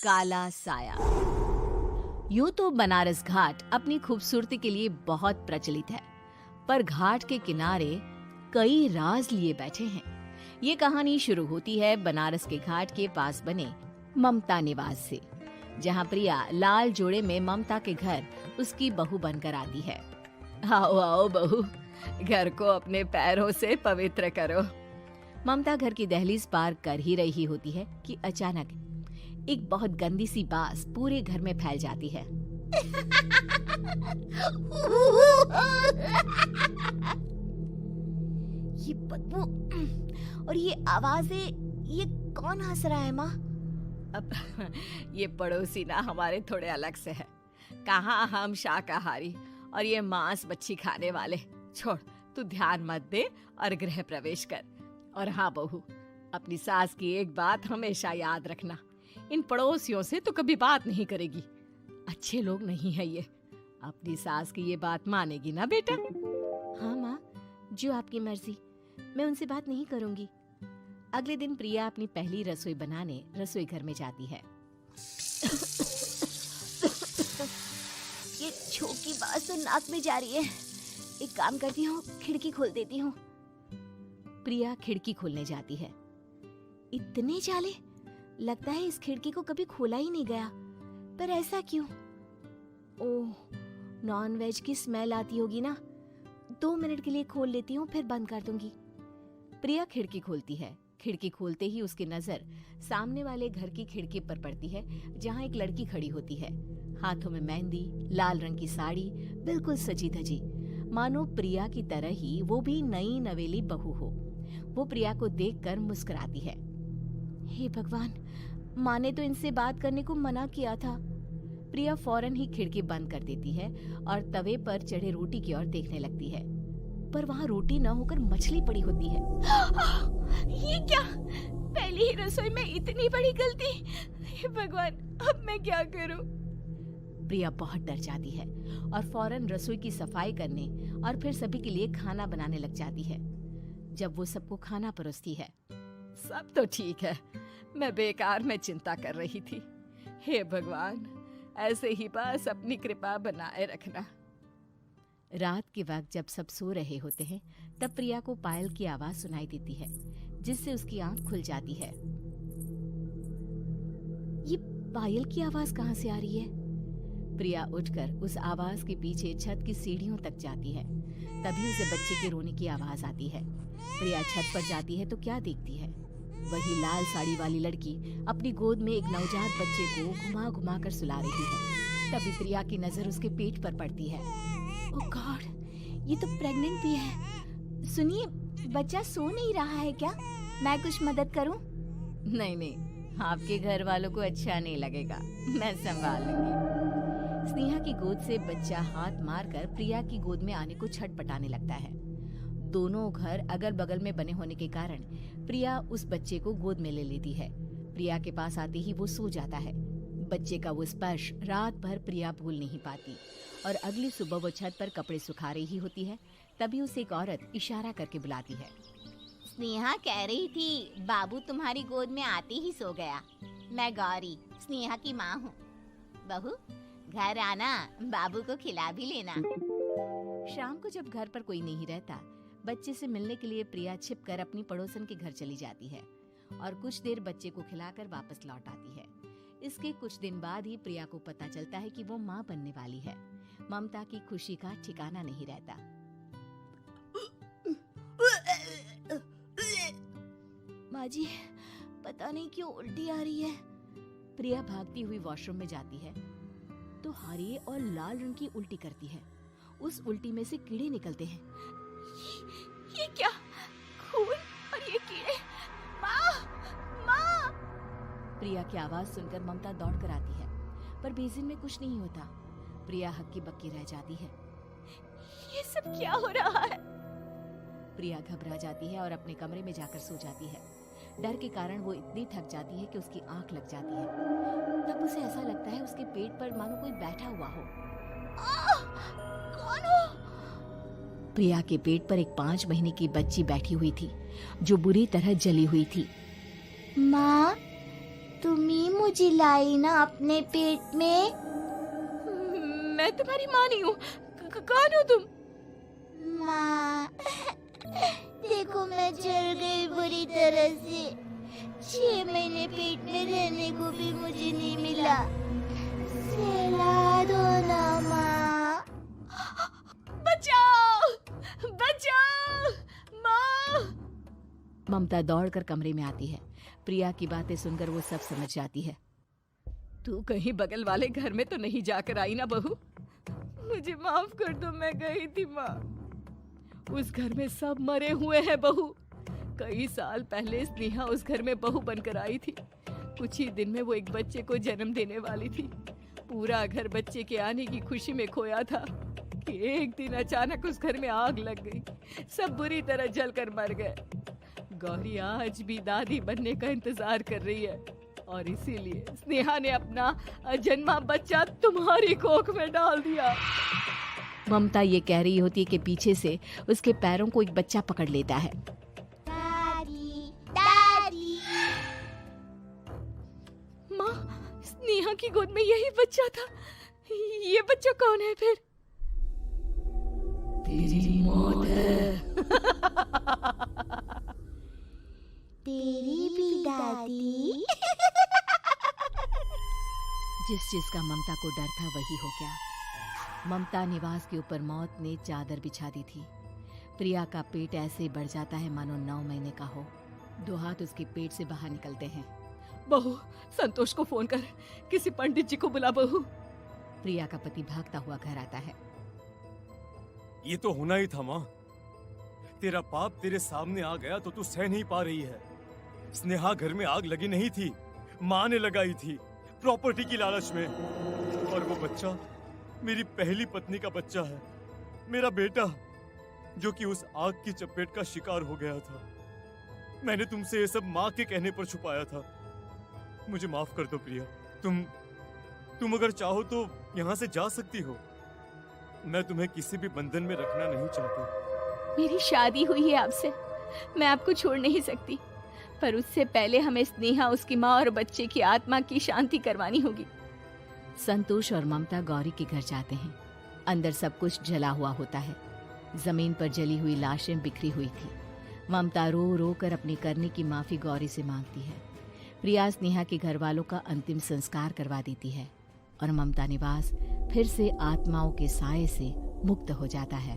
काला साया। यूं तो बनारस घाट अपनी खूबसूरती के लिए बहुत प्रचलित है, पर घाट के किनारे कई राज लिए बैठे हैं। ये कहानी शुरू होती है बनारस के घाट के पास बने ममता निवास से, जहाँ प्रिया लाल जोड़े में ममता के घर उसकी बहू बनकर आती है। आओ आओ बहू, घर को अपने पैरों से पवित्र करो। ममता घर की दहलीज पार कर ही रही होती है कि अचानक एक बहुत गंदी सी बास पूरे घर में फैल जाती है। ये बदबू और ये आवाजें, ये कौन हंस रहा है माँ? अब ये पड़ोसी ना हमारे थोड़े अलग से है। कहाँ हम शाकाहारी और ये मांस मच्छी खाने वाले। छोड़, तू ध्यान मत दे और गृह प्रवेश कर। और हाँ बहू, अपनी सास की एक बात हमेशा याद रखना, इन पड़ोसियों से तो कभी बात नहीं करेगी। अच्छे लोग नहीं है ये। अपनी सास की ये बात मानेगी ना बेटा? हाँ माँ, जो आपकी मर्जी, मैं उनसे बात नहीं करूंगी। अगले दिन प्रिया अपनी पहली रसोई बनाने रसोई घर में जाती है। ये छोकी बात तो नाक में जा रही है। एक काम करती हूँ, खिड़की खोल देती हूँ। प्रिया खिड़की खोलने जाती है। इतने जाले, लगता है इस खिड़की को कभी खोला ही नहीं गया। पर ऐसा क्यों? ओह, नॉन वेज की स्मेल आती होगी ना। 2 मिनट के लिए खोल लेती हूँ, फिर बंद कर दूंगी। प्रिया खिड़की खोलती है। खिड़की खोलते ही उसकी नजर सामने वाले घर की खिड़की पर पड़ती है, जहाँ एक लड़की खड़ी होती है, हाथों में मेहंदी, लाल रंग की साड़ी, बिल्कुल सजी धजी, मानो प्रिया की तरह ही वो भी नई नवेली बहू हो। वो प्रिया को देखकर मुस्कुराती है। हे भगवान, माँ ने तो इनसे बात करने को मना किया था। प्रिया फौरन ही खिड़की बंद कर देती है और तवे पर चढ़े रोटी की ओर देखने लगती है, पर वहाँ रोटी न होकर मछली पड़ी होती है। ये क्या? पहली ही रसोई में इतनी बड़ी गलती! हे भगवान, अब मैं क्या करूं? प्रिया बहुत डर जाती है और फौरन रसोई की सफाई करने और फिर सभी के लिए खाना बनाने लग जाती है। जब वो सबको खाना परोसती है, सब तो ठीक है, मैं बेकार में चिंता कर रही थी। हे भगवान, ऐसे ही बस अपनी कृपा बनाए रखना। रात के वक्त जब सब सो रहे होते हैं, तब प्रिया को पायल की आवाज सुनाई देती है, जिससे उसकी आंख खुल जाती है। ये पायल की आवाज कहाँ से आ रही है? प्रिया उठकर उस आवाज के पीछे छत की सीढ़ियों तक जाती है। तभी उसे बच्चे के रोने की आवाज आती है। प्रिया छत पर जाती है तो क्या देखती है? वही लाल साड़ी वाली लड़की अपनी गोद में एक नवजात बच्चे को घुमा घुमा कर सुला रही है। तभी प्रिया की नजर उसके पेट पर पड़ती है। ओह गॉड, ये तो प्रेग्नेंट भी है। सुनिए, बच्चा सो नहीं रहा है क्या? मैं कुछ मदद करूं? नहीं नहीं, आपके घर वालों को अच्छा नहीं लगेगा, मैं संभाल लूंगी। स्नेहा की गोद से बच्चा हाथ मारकर प्रिया की गोद में आने को छटपटाने लगता है। दोनों घर अगल बगल में बने होने के कारण प्रिया उस बच्चे को गोद में ले लेती है। प्रिया के पास आते ही वो सो जाता है। बच्चे का वो स्पर्श रात भर प्रिया भूल नहीं पाती और अगली सुबह वो छत पर कपड़े सुखा रही होती है। तभी उसे एक औरत इशारा करके बुलाती है। स्नेहा कह रही थी बाबू तुम्हारी गोद में आते ही सो गया। मैं गौरी, स्नेहा की माँ हूँ। बहू, घर आना, बाबू को खिला भी लेना। शाम को जब घर पर कोई नहीं रहता, बच्चे से मिलने के लिए प्रिया छिपकर अपनी पड़ोसन के घर चली जाती है और कुछ देर बच्चे को खिलाकर वापस लौट आती है। इसके कुछ दिन बाद ही प्रिया को पता चलता है कि वो माँ बनने वाली है। ममता की खुशी का ठिकाना नहीं रहता। माँ जी, पता नहीं क्यों उल्टी आ रही है। प्रिया भागती हुई वॉशरूम में जाती है तो हरे और लाल रंग की उल्टी करती है। उस उल्टी में से कीड़े निकलते हैं। ये क्या? खून और ये कीड़े! माँ! माँ! प्रिया की आवाज सुनकर ममता दौड़ कर आती है, पर बेसिन में कुछ नहीं होता। प्रिया हक्की बक्की रह जाती है। ये सब क्या हो रहा है? प्रिया घबरा जाती है और अपने कमरे में जाकर सो जाती है। डर के कारण वो इतनी थक जाती है कि उसकी आंख लग जाती है। तब उसे ऐसा लगता है उसके पेट पर मानो कोई बैठा हुआ हो। कौन हो? प्रिया के पेट पर एक 5 महीने की बच्ची बैठी हुई थी, जो बुरी तरह जली हुई थी। माँ, तुम ही मुझे लाई ना अपने पेट में। मैं तुम्हारी माँ नहीं हूँ। कौन हो तुम? माँ, देखो मैं जल गई बुरी तरह से। 6 महीने पेट में रहने को भी मुझे नहीं मिला। सहला दो ना माँ। बचाओ, बचाओ, माँ। ममता दौड़कर कमरे में आती है। प्रिया की बातें सुनकर वो सब समझ जाती है। तू कहीं बगल वाले घर में तो नहीं जाकर आई ना बहू? मुझे माफ कर दो, मैं गई थी माँ। उस घर में सब मरे हुए हैं बहू। कई साल पहले स्नेहा उस घर में बहू बनकर आई थी। कुछ ही दिन में वो एक बच्चे को जन्म देने वाली थी। पूरा घर बच्चे के आने की खुशी में खोया था कि एक दिन अचानक उस घर में आग लग गई। सब बुरी तरह जलकर मर गए। गौरी आज भी दादी बनने का इंतजार कर रही है और इसीलिए स्नेहा ने अपना अजन्मा बच्चा तुम्हारी कोख में डाल दिया। ममता ये कह रही होती है कि पीछे से उसके पैरों को एक बच्चा पकड़ लेता है। दादी, दादी। माँ, स्नेहा की गोद में यही बच्चा था। ये बच्चा कौन है फिर? तेरी मौत है। तेरी भी दादी। जिस चीज का ममता को डर था वही हो गया। ममता निवास के ऊपर मौत ने चादर बिछा दी थी। प्रिया का पेट ऐसे बढ़ जाता है मानो 9 महीने का हो। 2 हाथ उसके पेट से बाहर निकलते हैं। बहू, संतोष को फोन कर, किसी पंडित जी को बुला बहू। प्रिया का पति भागता हुआ घर आता है। ये तो होना ही था माँ। तेरा पाप तेरे सामने आ गया तो तू सह नहीं पा रही है। स्नेहा घर में आग लगी नहीं थी, माँ ने लगाई थी, प्रॉपर्टी की लालच में। और वो बच्चा मेरी पहली पत्नी का बच्चा है, मेरा बेटा, जो कि उस आग की चपेट का शिकार हो गया था। मैंने तुमसे ये सब माँ के कहने पर छुपाया था। मुझे माफ कर दो प्रिया। तुम अगर चाहो तो यहाँ से जा सकती हो। मैं तुम्हें किसी भी बंधन में रखना नहीं चाहती। मेरी शादी हुई है आपसे, मैं आपको छोड़ नहीं सकती, पर उससे पहले हमें स्नेहा, उसकी माँ और बच्चे की आत्मा की शांति करवानी होगी। संतोष और ममता गौरी के घर जाते हैं। अंदर सब कुछ जला हुआ होता है। जमीन पर जली हुई लाशें बिखरी हुई थी। ममता रो रो कर अपने करने की माफी गौरी से मांगती है। प्रिया स्नेहा के घर वालों का अंतिम संस्कार करवा देती है और ममता निवास फिर से आत्माओं के साए से मुक्त हो जाता है।